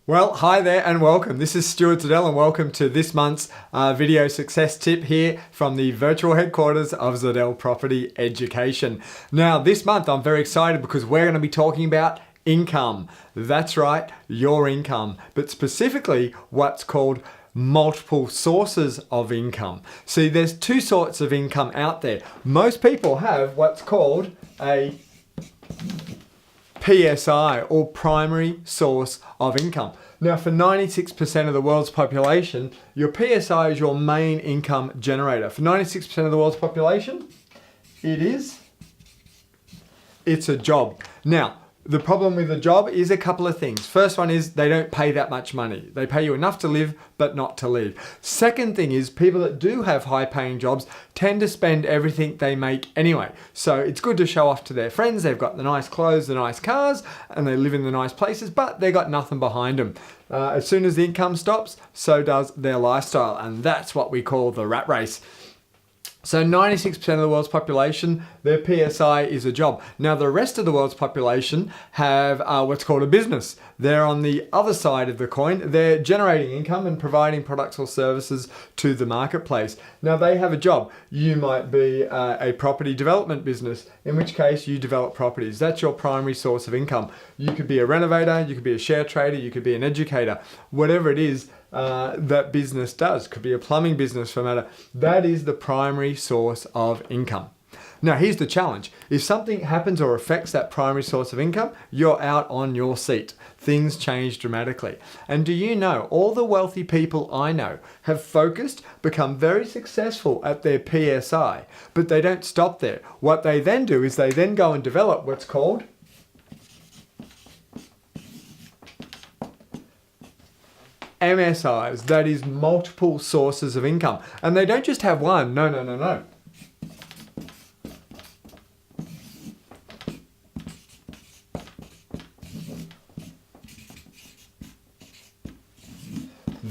Well, hi there and welcome. This is Zadel and welcome to this month's video success tip here from the virtual headquarters of Zadel Property Education. Now, this month I'm very excited because we're going to be talking about income. That's right, your income, but specifically what's called multiple sources of income. See, there's two sorts of income out there. Most people have what's called a PSI, or primary source of income. Now, for 96% of the world's population, your PSI is your main income generator. For 96% of the world's population, it's a job. Now, the problem with a job is a couple of things. First one is they don't pay that much money. They pay you enough to live, but not to live. Second thing is people that do have high paying jobs tend to spend everything they make anyway. So it's good to show off to their friends. They've got the nice clothes, the nice cars, and they live in the nice places, but they got nothing behind them. As soon as the income stops, so does their lifestyle. And that's what we call the rat race. So 96% of the world's population, their PSI is a job. Now the rest of the world's population have what's called a business. They're on the other side of the coin. They're generating income and providing products or services to the marketplace. Now they have a job. You might be a property development business, in which case you develop properties. That's your primary source of income. You could be a renovator, you could be a share trader, you could be an educator, whatever it is that business does. Could be a plumbing business for matter. That is the primary source of income. Now here's the challenge. If something happens or affects that primary source of income, you're out on your seat. Things change dramatically. And do you know, all the wealthy people I know have focused, become very successful at their PSI, but they don't stop there. What they then do is they then go and develop what's called MSIs, that is multiple sources of income. And they don't just have one, no.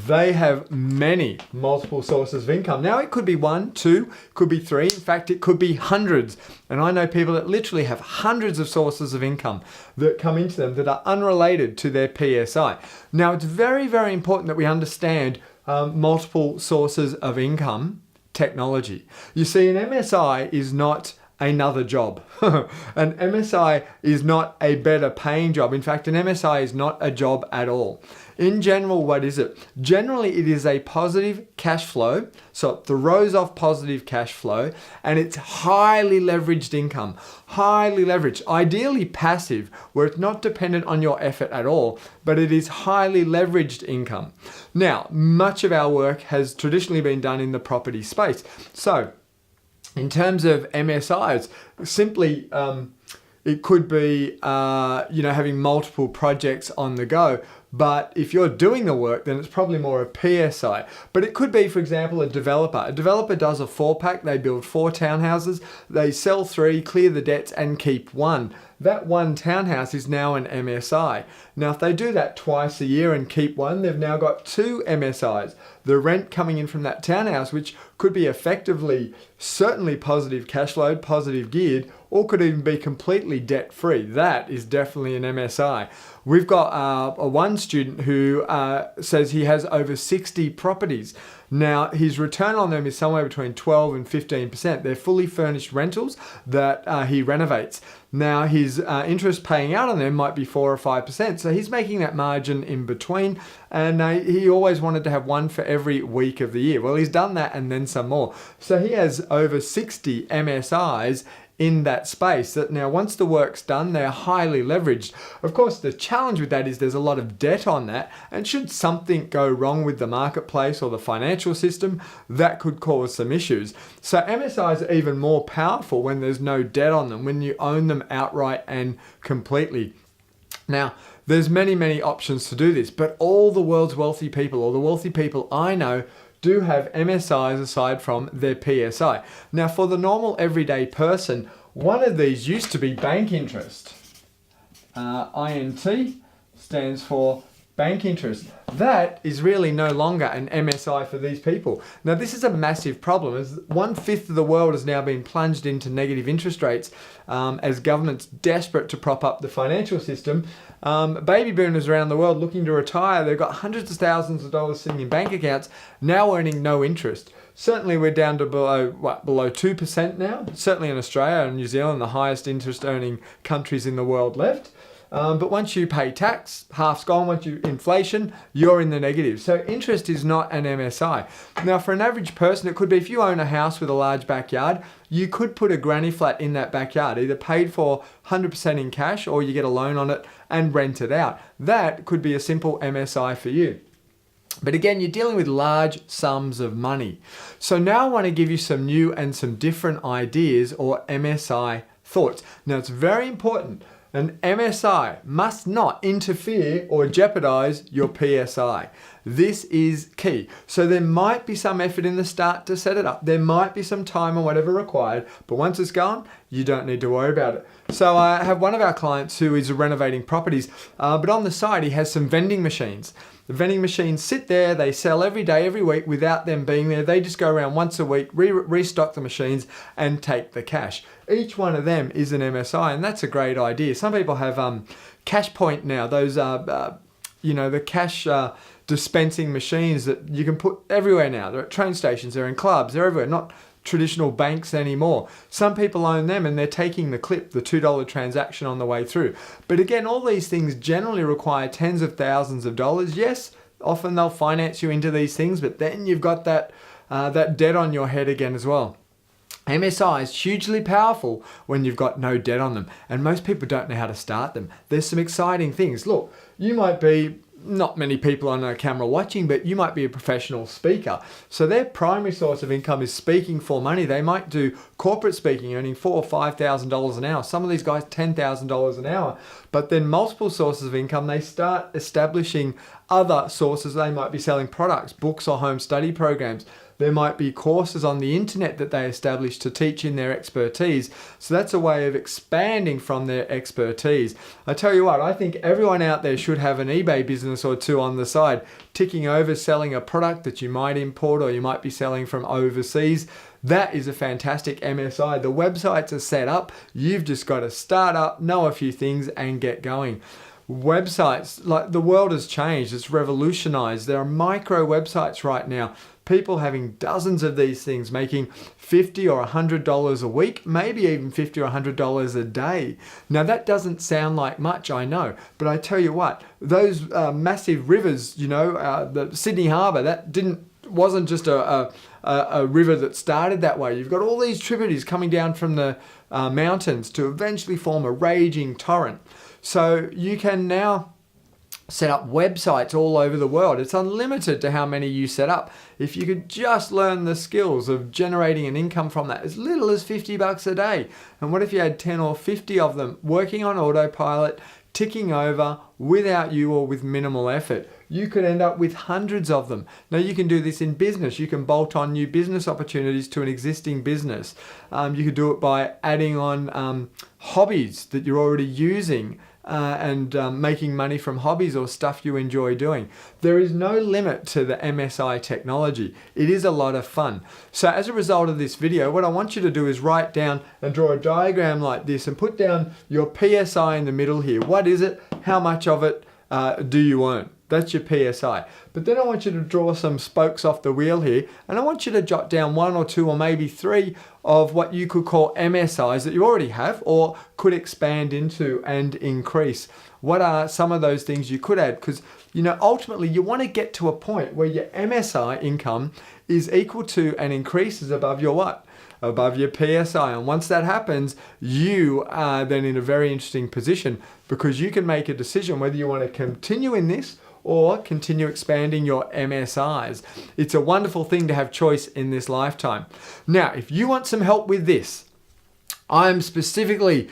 They have many multiple sources of income. Now it could be one, two, could be three. In fact, it could be hundreds. And I know people that literally have hundreds of sources of income that come into them that are unrelated to their PSI. Now it's very, very important that we understand multiple sources of income technology. You see, an MSI is not another job. An MSI is not a better paying job. In fact, an MSI is not a job at all. In general, what is it? Generally, it is a positive cash flow. So it throws off positive cash flow, and it's highly leveraged income. Highly leveraged, ideally passive, where it's not dependent on your effort at all, but it is highly leveraged income. Now, much of our work has traditionally been done in the property space. So in terms of MSIs, simply it could be having multiple projects on the go. But if you're doing the work, then it's probably more a PSI. But it could be, for example, a developer. A developer does a 4-pack. They build 4 townhouses. They sell 3, clear the debts, and keep 1. That 1 townhouse is now an MSI. Now, if they do that twice a year and keep 1, they've now got 2 MSIs. The rent coming in from that townhouse, which could be effectively, certainly positive cash flow, positive geared, or could even be completely debt-free. That is definitely an MSI. We've got one student who says he has over 60 properties. Now, his return on them is somewhere between 12 and 15%. They're fully furnished rentals that he renovates. Now, his interest paying out on them might be 4 or 5%. So he's making that margin in between. And he always wanted to have one for every week of the year. Well, he's done that and then some more. So he has over 60 MSIs in that space that now once the work's done, they're highly leveraged. Of course, the challenge with that is there's a lot of debt on that, and should something go wrong with the marketplace or the financial system, that could cause some issues. So MSIs are even more powerful when there's no debt on them, when you own them outright and completely. Now, there's many options to do this, but all the world's wealthy people, or the wealthy people I know, do have MSIs aside from their PSI. Now, for the normal everyday person, one of these used to be bank interest. INT stands for bank interest. That is really no longer an MSI for these people. Now, this is a massive problem, as 1/5 of the world has now been plunged into negative interest rates as governments desperate to prop up the financial system. Baby boomers around the world looking to retire, they've got hundreds of thousands of dollars sitting in bank accounts, now earning no interest. Certainly we're down to below 2% now. Certainly in Australia and New Zealand, the highest interest earning countries in the world left. But once you pay tax, half's gone. Once you inflation, you're in the negative. So interest is not an MSI. Now, for an average person, it could be if you own a house with a large backyard, you could put a granny flat in that backyard, either paid for 100% in cash or you get a loan on it and rent it out. That could be a simple MSI for you. But again, you're dealing with large sums of money. So now I want to give you some new and some different ideas or MSI thoughts. Now, it's very important. An MSI must not interfere or jeopardize your PSI. This is key. So there might be some effort in the start to set it up. There might be some time or whatever required, but once it's gone, you don't need to worry about it. So I have one of our clients who is renovating properties, but on the side, he has some vending machines. The vending machines sit there, they sell every day, every week without them being there. They just go around once a week, restock the machines and take the cash. Each one of them is an MSI, and that's a great idea. Some people have cash point now, those the cash dispensing machines that you can put everywhere now. They're at train stations, they're in clubs, they're everywhere, not traditional banks anymore. Some people own them and they're taking the clip, the $2 transaction on the way through. But again, all these things generally require tens of thousands of dollars. Yes, often they'll finance you into these things, but then you've got that debt on your head again as well. MSI is hugely powerful when you've got no debt on them, and most people don't know how to start them. There's some exciting things. Look, you might be not many people on a camera watching, but you might be a professional speaker. So their primary source of income is speaking for money. They might do corporate speaking, earning $4,000 or $5,000 an hour. Some of these guys, $10,000 an hour. But then multiple sources of income, they start establishing other sources. They might be selling products, books or home study programs. There might be courses on the internet that they establish to teach in their expertise. So that's a way of expanding from their expertise. I tell you what, I think everyone out there should have an eBay business or two on the side, ticking over, selling a product that you might import or you might be selling from overseas. That is a fantastic MSI. The websites are set up. You've just got to start up, know a few things and get going. Websites, like the world has changed, it's revolutionized. There are micro websites right now. People having dozens of these things, making $50 or $100 a week, maybe even $50 or $100 a day. Now that doesn't sound like much, I know, but I tell you what, those massive rivers, the Sydney Harbour, wasn't just a river that started that way. You've got all these tributaries coming down from the mountains to eventually form a raging torrent. So you can now set up websites all over the world. It's unlimited to how many you set up. If you could just learn the skills of generating an income from that, as little as $50 a day. And what if you had 10 or 50 of them working on autopilot, ticking over without you or with minimal effort? You could end up with hundreds of them. Now you can do this in business. You can bolt on new business opportunities to an existing business. You could do it by adding on hobbies that you're already using and making money from hobbies or stuff you enjoy doing. There is no limit to the MSI technology. It is a lot of fun. So as a result of this video, what I want you to do is write down and draw a diagram like this and put down your PSI in the middle here. What is it? How much of it do you earn? That's your PSI. But then I want you to draw some spokes off the wheel here, and I want you to jot down 1 or 2 or maybe 3 of what you could call MSIs that you already have or could expand into and increase. What are some of those things you could add? Because ultimately you want to get to a point where your MSI income is equal to and increases above your what? Above your PSI. And once that happens, you are then in a very interesting position because you can make a decision whether you want to continue in this or continue expanding your MSIs. It's a wonderful thing to have choice in this lifetime. Now, if you want some help with this, I'm specifically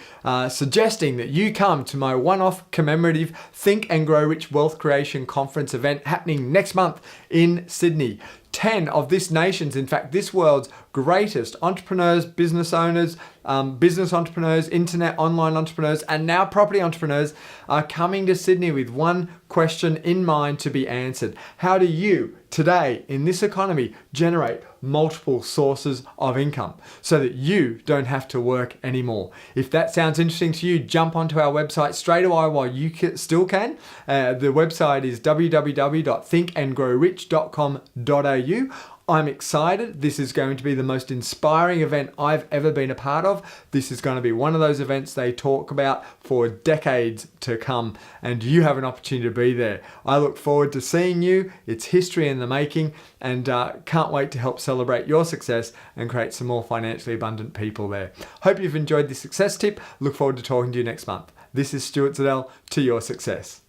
suggesting that you come to my one-off commemorative Think and Grow Rich Wealth Creation Conference event happening next month in Sydney. 10 of this nation's, in fact, this world's greatest entrepreneurs, business owners, business entrepreneurs, internet online entrepreneurs, and now property entrepreneurs are coming to Sydney with one question in mind to be answered. How do you today in this economy generate multiple sources of income so that you don't have to work anymore? If that sounds interesting to you, jump onto our website straight away while you still can. The website is www.thinkandgrowrich.com.au. I'm excited. This is going to be the most inspiring event I've ever been a part of. This is going to be one of those events they talk about for decades to come, and you have an opportunity to be there. I look forward to seeing you. It's history in the making, and can't wait to help celebrate your success and create some more financially abundant people there. Hope you've enjoyed this success tip. Look forward to talking to you next month. This is Stuart Zadel, to your success.